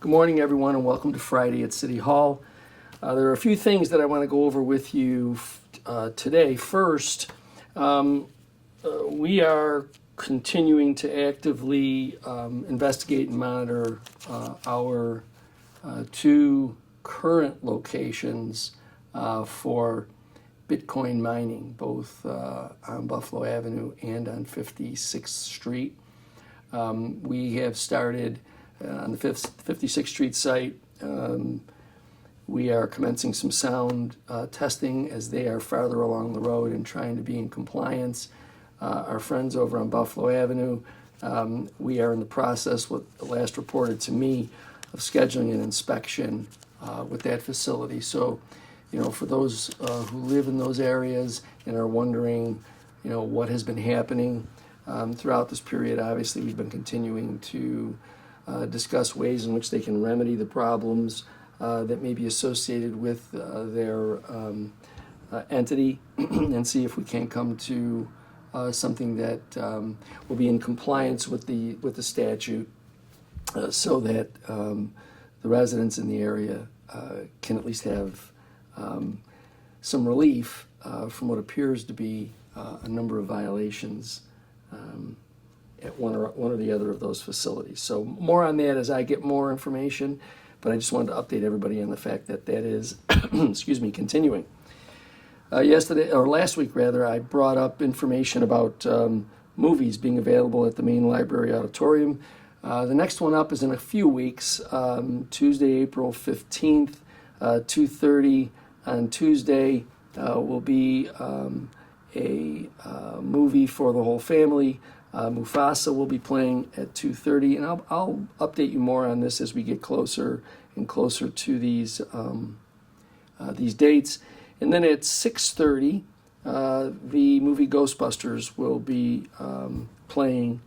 Good morning, everyone, and welcome to Friday at City Hall. There are a few things that I want to go over with you today. First, we are continuing to actively investigate and monitor our two current locations for Bitcoin mining, both on Buffalo Avenue and on 56th Street. We have started on the 56th Street site. We are commencing some sound testing as they are farther along the road and trying to be in compliance. Our friends over on Buffalo Avenue, we are in the process, what the last reported to me, of scheduling an inspection with that facility. So, for those who live in those areas and are wondering, what has been happening throughout this period, obviously we've been continuing to discuss ways in which they can remedy the problems that may be associated with their entity and see if we can come to something that will be in compliance with the statute so that the residents in the area can at least have some relief from what appears to be a number of violations at one or the other of those facilities. So more on that as I get more information, but I just wanted to update everybody on the fact that is, continuing. Last week rather, I brought up information about movies being available at the main library auditorium. The next one up is in a few weeks, Tuesday, April 15th, 2:30 on Tuesday will be a movie for the whole family. Mufasa will be playing at 2:30, and I'll update you more on this as we get closer and closer to these dates. And then at 6:30, the movie Ghostbusters will be playing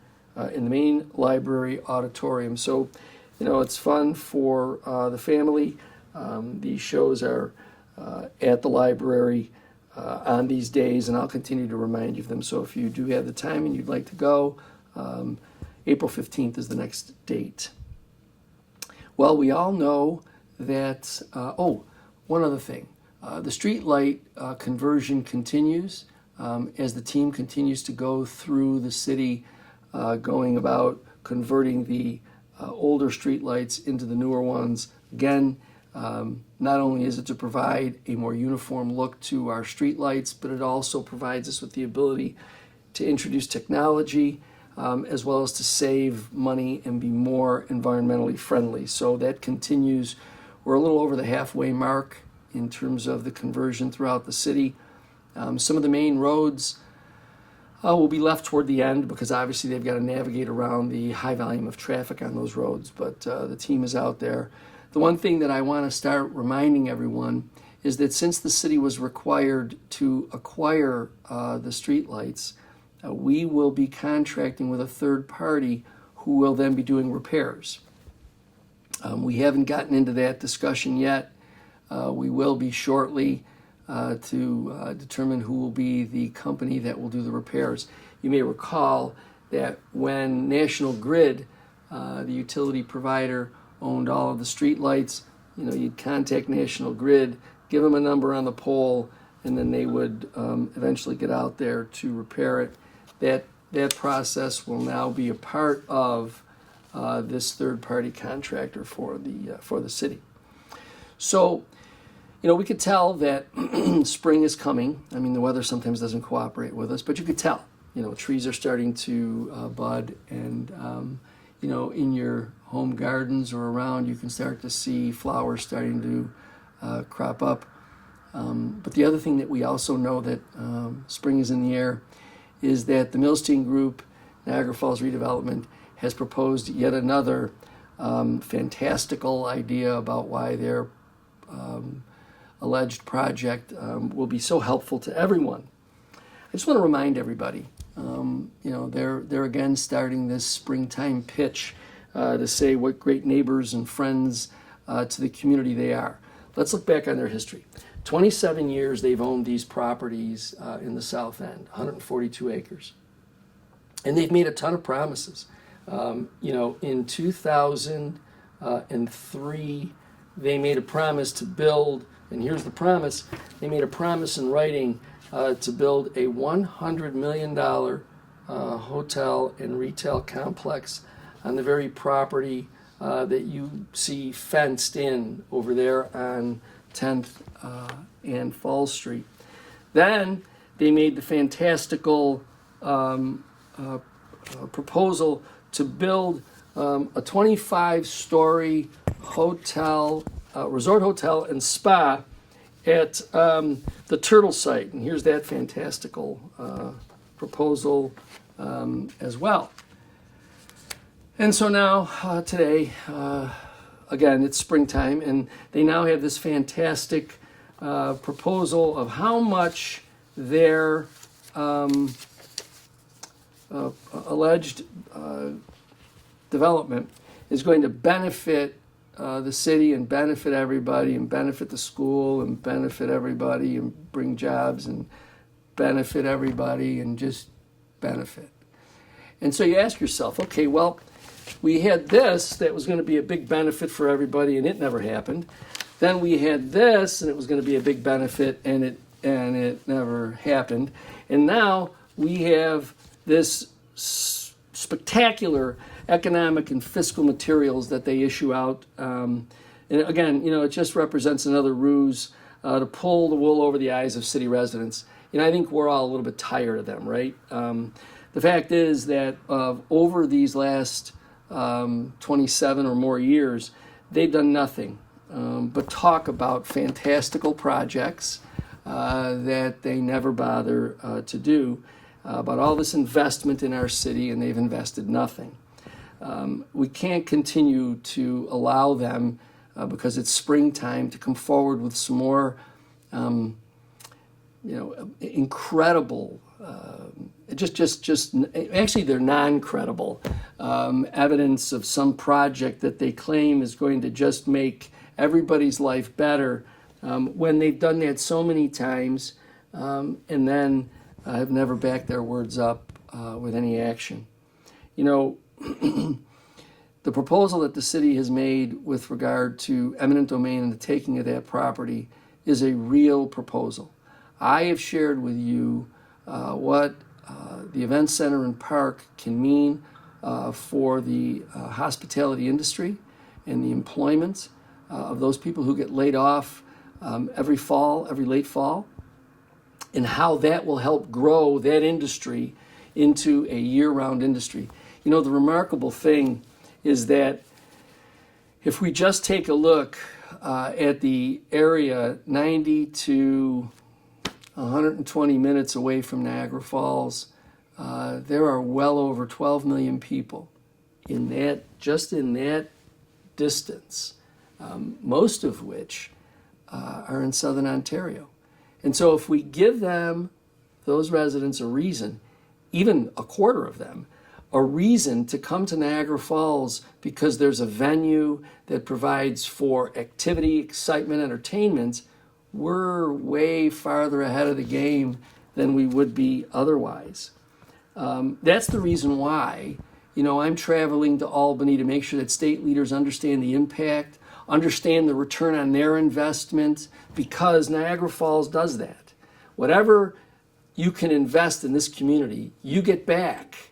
in the main library auditorium. So, it's fun for the family. These shows are at the library on these days, and I'll continue to remind you of them. So if you do have the time and you'd like to go, April 15th is the next date. Well, we all know that, one other thing. The street light conversion continues as the team continues to go through the city, going about converting the older street lights into the newer ones. Again, not only is it to provide a more uniform look to our street lights, but it also provides us with the ability to introduce technology as well as to save money and be more environmentally friendly. So that continues. We're a little over the halfway mark in terms of the conversion throughout the city. Some of the main roads will be left toward the end because obviously they've got to navigate around the high volume of traffic on those roads, but the team is out there. The one thing that I want to start reminding everyone is that since the city was required to acquire the streetlights, we will be contracting with a third party who will then be doing repairs. We haven't gotten into that discussion yet. We will be shortly to determine who will be the company that will do the repairs. You may recall that when National Grid, the utility provider, owned all of the street lights, you'd contact National Grid, give them a number on the pole, and then they would eventually get out there to repair it. That process will now be a part of this third-party contractor for the city. So, we could tell that spring is coming. I mean, the weather sometimes doesn't cooperate with us, but you could tell. Trees are starting to bud, and in your home gardens or around, you can start to see flowers starting to crop up. But the other thing that we also know that spring is in the air is that the Milstein Group, Niagara Falls Redevelopment, has proposed yet another fantastical idea about why their alleged project will be so helpful to everyone. I just want to remind everybody, they're again starting this springtime pitch to say what great neighbors and friends to the community they are. Let's look back on their history. 27 years they've owned these properties in the South End, 142 acres. And they've made a ton of promises. In 2000, 2003, they made a promise to build, and here's the promise, they made a promise in writing to build a $100 million hotel and retail complex on the very property that you see fenced in over there on 10th and Fall Street. Then they made the fantastical proposal to build a 25-story hotel, resort hotel and spa at the Turtle site. And here's that fantastical proposal as well. And so now, today, again, it's springtime, and they now have this fantastic proposal of how much their alleged development is going to benefit the city and benefit everybody and benefit the school and benefit everybody and bring jobs and benefit everybody and just benefit. And so you ask yourself, okay, well, we had this that was going to be a big benefit for everybody and it never happened. Then we had this and it was going to be a big benefit and it never happened. And now we have this spectacular economic and fiscal materials that they issue out. And again, it just represents another ruse to pull the wool over the eyes of city residents. I think we're all a little bit tired of them, right? The fact is that over these last 27 or more years, they've done nothing but talk about fantastical projects that they never bother to do, about all this investment in our city, and they've invested nothing. We can't continue to allow them, because it's springtime, to come forward with some more incredible, actually they're non-credible evidence of some project that they claim is going to just make everybody's life better, when they've done that so many times, and then have never backed their words up with any action. The proposal that the city has made with regard to eminent domain and the taking of that property is a real proposal. I have shared with you what the event center and park can mean for the hospitality industry and the employment of those people who get laid off every late fall, and how that will help grow that industry into a year-round industry. The remarkable thing is that if we just take a look at the area 90 to 120 minutes away from Niagara Falls, there are well over 12 million people in that distance, most of which are in southern Ontario. And so if we give those residents a reason, even a quarter of them, a reason to come to Niagara Falls because there's a venue that provides for activity, excitement, entertainment, we're way farther ahead of the game than we would be otherwise. That's the reason why, I'm traveling to Albany to make sure that state leaders understand the impact, understand the return on their investment, because Niagara Falls does that. Whatever you can invest in this community, you get back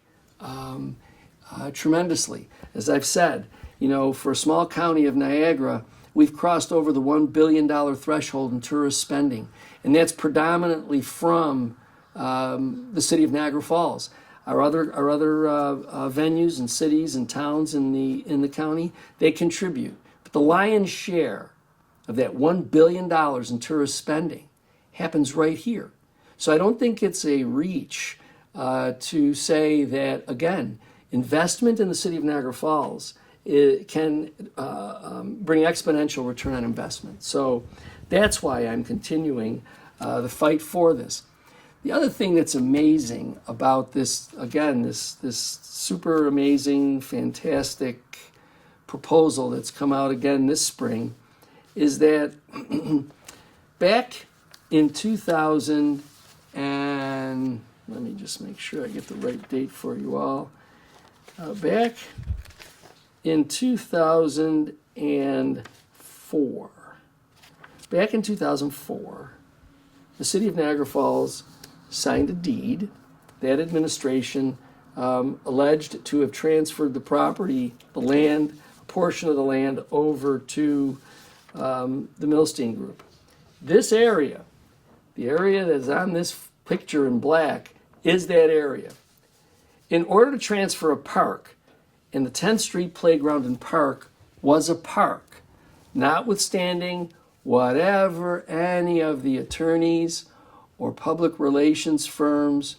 tremendously. As I've said, for a small county of Niagara, we've crossed over the $1 billion threshold in tourist spending, and that's predominantly from the city of Niagara Falls. Our other venues and cities and towns in the county, they contribute. But the lion's share of that $1 billion in tourist spending happens right here. So I don't think it's a reach to say that, again, investment in the city of Niagara Falls can bring exponential return on investment. So that's why I'm continuing the fight for this. The other thing that's amazing about this, again, this super amazing, fantastic proposal that's come out again this spring, is that back in 2000, and let me just make sure I get the right date for you all. Back in 2004, back in 2004, the city of Niagara Falls signed a deed. That administration alleged to have transferred the property, the land, a portion of the land, over to the Milstein Group. This area, the area that is on this picture in black, is that area. In order to transfer a park, and the 10th Street Playground and Park was a park, notwithstanding whatever any of the attorneys or public relations firms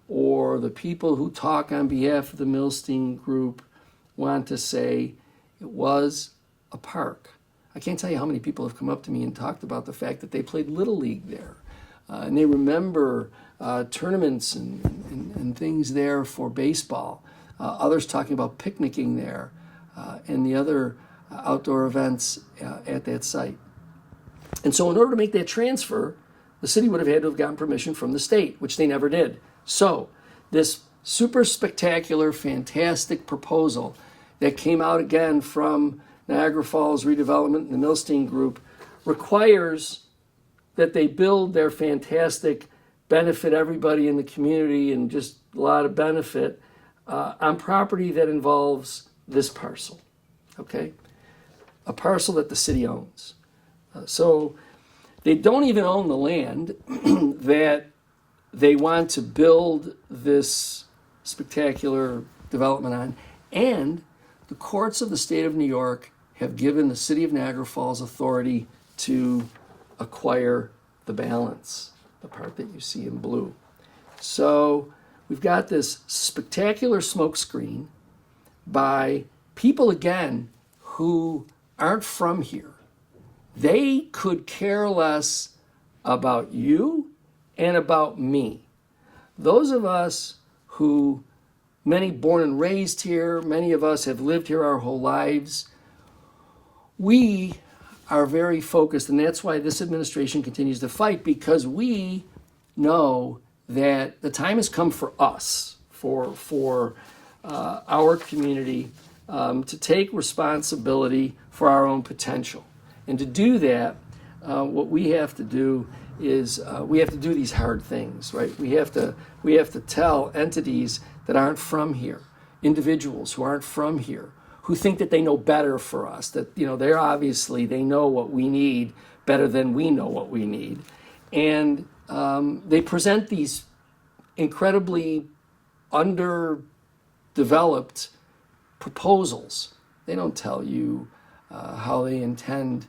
or the people who talk on behalf of the Milstein Group want to say, it was a park. I can't tell you how many people have come up to me and talked about the fact that they played Little League there. And they remember tournaments and things there for baseball. Others talking about picnicking there and the other outdoor events at that site. And so in order to make that transfer, the city would have had to have gotten permission from the state, which they never did. So this super spectacular, fantastic proposal that came out again from Niagara Falls Redevelopment and the Milstein Group requires that they build their fantastic, benefit everybody in the community and just a lot of benefit on property that involves this parcel, okay? A parcel that the city owns. So they don't even own the land that they want to build this spectacular development on. And the courts of the state of New York have given the city of Niagara Falls authority to acquire the balance, the part that you see in blue. So we've got this spectacular smokescreen by people, again, who aren't from here. They could care less about you and about me. Those of us who, many born and raised here, many of us have lived here our whole lives, we are very focused, and that's why this administration continues to fight, because we know that the time has come for us, for our community, to take responsibility for our own potential. And to do that, what we have to do is we have to do these hard things, right? We have to tell entities that aren't from here, individuals who aren't from here, who think that they know better for us, that they know what we need better than we know what we need. And they present these incredibly underdeveloped proposals. They don't tell you how they intend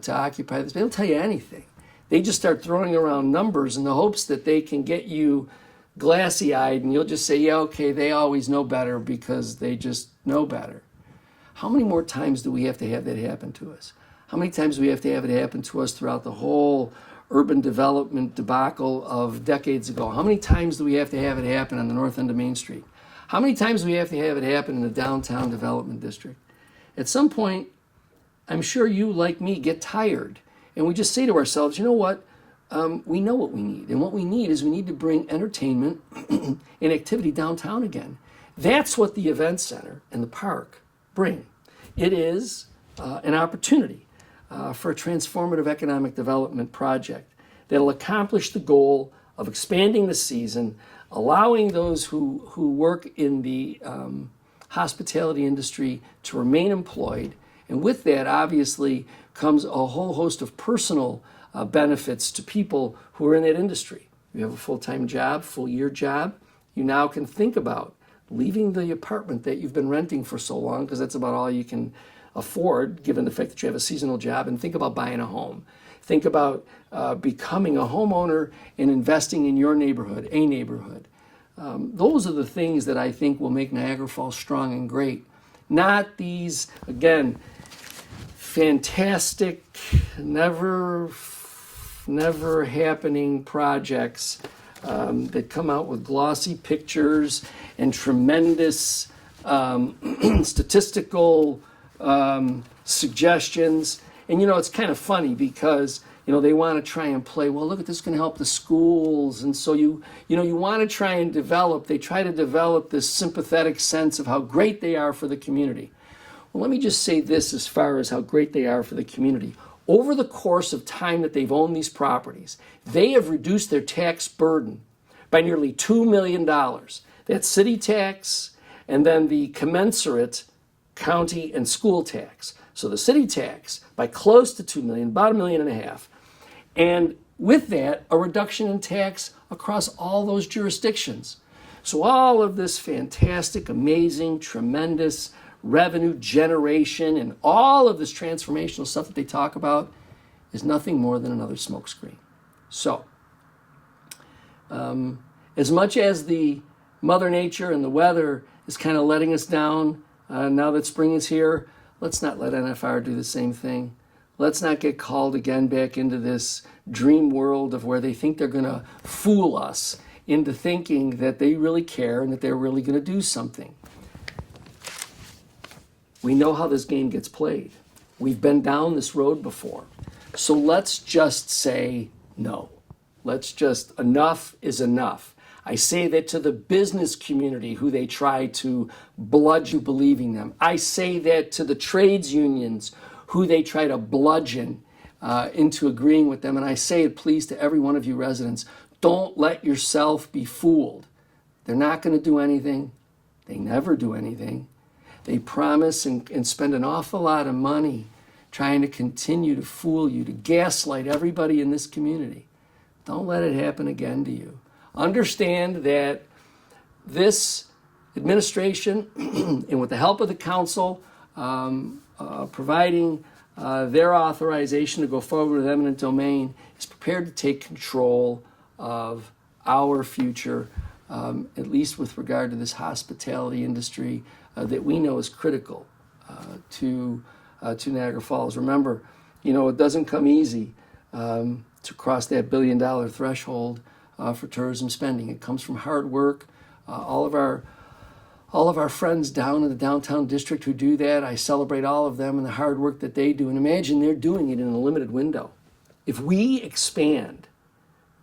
to occupy this. They don't tell you anything. They just start throwing around numbers in the hopes that they can get you glassy-eyed, and you'll just say, yeah, okay, they always know better because they just know better. How many more times do we have to have that happen to us? How many times do we have to have it happen to us throughout the whole urban development debacle of decades ago? How many times do we have to have it happen on the north end of Main Street? How many times do we have to have it happen in the downtown development district? At some point, I'm sure you, like me, get tired. And we just say to ourselves, you know what? We know what we need. And what we need is we need to bring entertainment and activity downtown again. That's what the event center and the park bring. It is an opportunity for a transformative economic development project that'll accomplish the goal of expanding the season, allowing those who work in the hospitality industry to remain employed. And with that, obviously, comes a whole host of personal benefits to people who are in that industry. You have a full-time job, full-year job. You now can think about leaving the apartment that you've been renting for so long, because that's about all you can afford, given the fact that you have a seasonal job, and think about buying a home. Think about becoming a homeowner and investing in your neighborhood, a neighborhood. Those are the things that I think will make Niagara Falls strong and great. Not these, again, fantastic, never happening projects that come out with glossy pictures and tremendous statistical suggestions. And it's kind of funny because they want to try and play, well, look, this can help the schools. And so you want to try and they try to develop this sympathetic sense of how great they are for the community. Well, let me just say this as far as how great they are for the community. Over the course of time that they've owned these properties, they have reduced their tax burden by nearly $2 million. That's city tax and then the commensurate county and school tax. So the city tax by close to $2 million, about $1.5 million. And with that, a reduction in tax across all those jurisdictions. So all of this fantastic, amazing, tremendous revenue generation and all of this transformational stuff that they talk about is nothing more than another smokescreen. So, as much as the Mother Nature and the weather is kind of letting us down now that spring is here, let's not let NFR do the same thing. Let's not get called again back into this dream world of where they think they're going to fool us into thinking that they really care and that they're really going to do something. We know how this game gets played. We've been down this road before. So let's just say no. Enough is enough. I say that to the business community who they try to bludgeon believing them. I say that to the trades unions who they try to bludgeon into agreeing with them. And I say it, please, to every one of you residents, don't let yourself be fooled. They're not going to do anything. They never do anything. They promise and spend an awful lot of money trying to continue to fool you, to gaslight everybody in this community. Don't let it happen again to you. Understand that this administration, and with the help of the council, providing their authorization to go forward with eminent domain, is prepared to take control of our future, at least with regard to this hospitality industry that we know is critical to Niagara Falls. Remember, it doesn't come easy to cross that $1 billion threshold for tourism spending. It comes from hard work. All of our friends down in the downtown district who do that, I celebrate all of them and the hard work that they do. And imagine they're doing it in a limited window. If we expand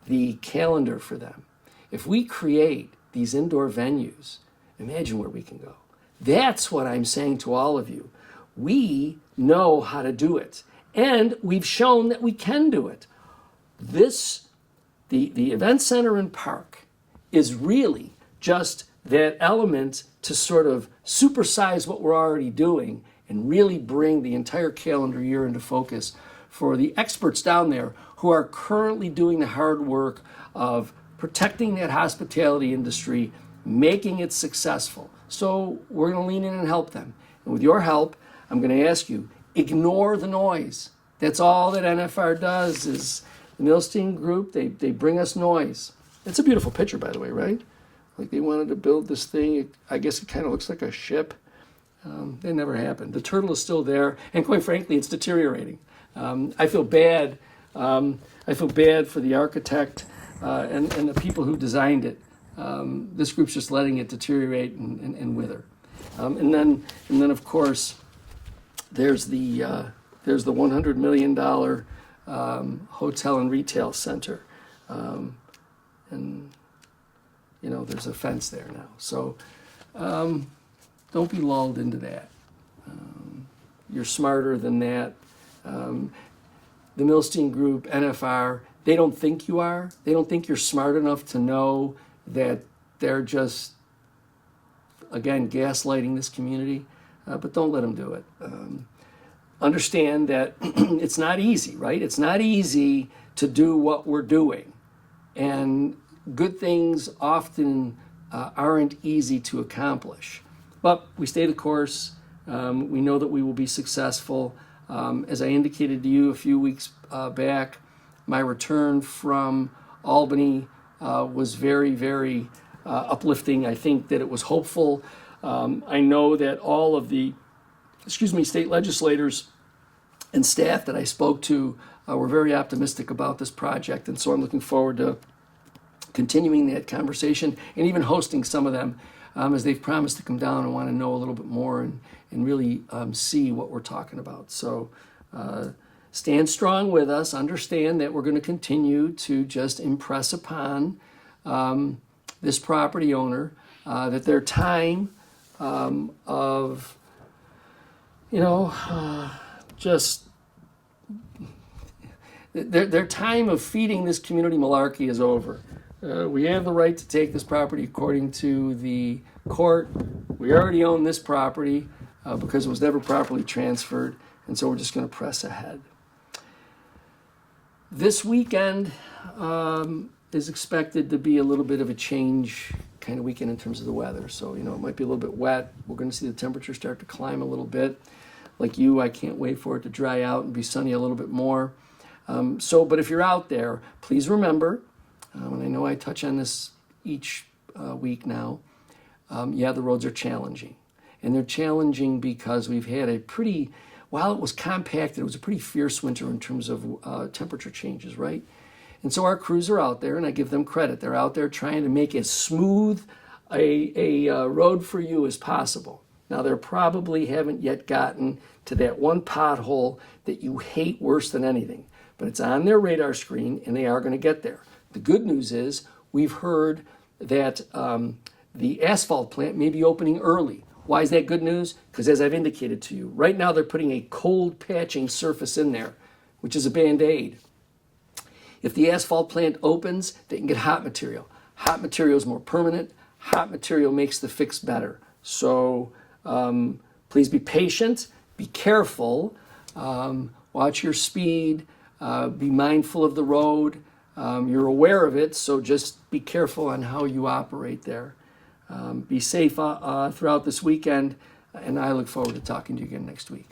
the calendar for them, if we create these indoor venues, imagine where we can go. That's what I'm saying to all of you. We know how to do it, and we've shown that we can do it. The event center and park is really just that element to sort of supersize what we're already doing and really bring the entire calendar year into focus for the experts down there who are currently doing the hard work of protecting that hospitality industry, making it successful. So we're going to lean in and help them. And with your help, I'm going to ask you, ignore the noise. That's all that NFR does is the Milstein Group, they bring us noise. It's a beautiful picture, by the way, right? Like they wanted to build this thing. I guess it kind of looks like a ship. It never happened. The turtle is still there, and quite frankly, it's deteriorating. I feel bad. I feel bad for the architect and the people who designed it. This group's just letting it deteriorate and wither. And then of course, there's the $100 million hotel and retail center, and there's a fence there now. So don't be lulled into that. You're smarter than that. The Milstein Group, NFR, they don't think you are. They don't think you're smart enough to know that they're just, again, gaslighting this community. But don't let them do it. Understand that it's not easy, right? It's not easy to do what we're doing. And good things often aren't easy to accomplish. But we stay the course. We know that we will be successful. As I indicated to you a few weeks back, my return from Albany was very, very uplifting. I think that it was hopeful. I know that all of the state legislators and staff that I spoke to were very optimistic about this project, and so I'm looking forward to continuing that conversation and even hosting some of them as they've promised to come down and want to know a little bit more and really see what we're talking about. So stand strong with us. Understand that we're going to continue to just impress upon this property owner that their time of you know, just their time of feeding this community malarkey is over. We have the right to take this property according to the court. We already own this property because it was never properly transferred, and so we're just going to press ahead. This weekend is expected to be a little bit of a change kind of weekend in terms of the weather. So, it might be a little bit wet. We're going to see the temperature start to climb a little bit. Like you, I can't wait for it to dry out and be sunny a little bit more. But if you're out there, please remember, and I know I touch on this each week now, the roads are challenging. And they're challenging because we've had while it was compacted, it was a pretty fierce winter in terms of temperature changes, right? And so our crews are out there, and I give them credit. They're out there trying to make as smooth a road for you as possible. Now, they probably haven't yet gotten to that one pothole that you hate worse than anything, but it's on their radar screen, and they are going to get there. The good news is we've heard that the asphalt plant may be opening early. Why is that good news? Because as I've indicated to you, right now they're putting a cold patching surface in there, which is a Band-Aid. If the asphalt plant opens, they can get hot material. Hot material is more permanent. Hot material makes the fix better. So please be patient, be careful, watch your speed, be mindful of the road. You're aware of it, so just be careful on how you operate there. Be safe throughout this weekend, and I look forward to talking to you again next week.